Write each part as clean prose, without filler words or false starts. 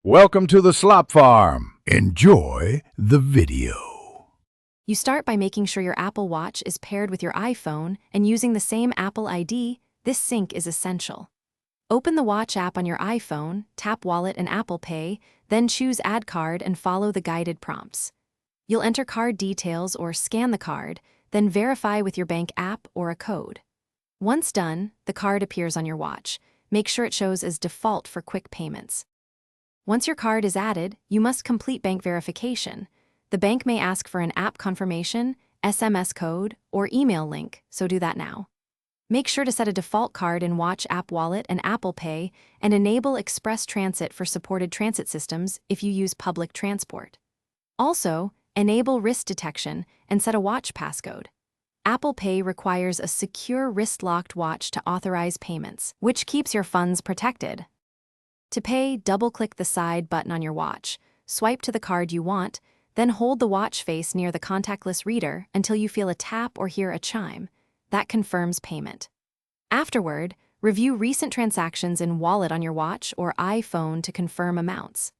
Welcome to the Slop Farm. Enjoy the video. You start by making sure your Apple Watch is paired with your iPhone and using the same Apple ID. This sync is essential. Open the Watch app on your iPhone, tap Wallet and Apple Pay, then choose Add Card and follow the guided prompts. You'll enter card details or scan the card, then verify with your bank app or a code. Once done, the card appears on your watch. Make sure it shows as default for quick payments. Once your card is added, you must complete bank verification. The bank may ask for an app confirmation, SMS code, or email link, so do that now. Make sure to set a default card in Watch App Wallet and Apple Pay and enable Express Transit for supported transit systems if you use public transport. Also, enable wrist detection and set a watch passcode. Apple Pay requires a secure wrist-locked watch to authorize payments, which keeps your funds protected. To pay, double-click the side button on your watch, swipe to the card you want, then hold the watch face near the contactless reader until you feel a tap or hear a chime. That confirms payment. Afterward, review recent transactions in Wallet on your watch or iPhone to confirm amounts.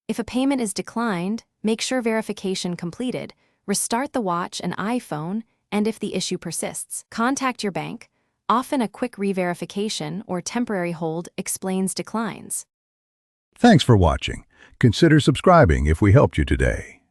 If a payment is declined, make sure verification completed, restart the watch and iPhone, and if the issue persists, contact your bank. Often a quick re-verification or temporary hold explains declines. Thanks for watching. Consider subscribing if we helped you today.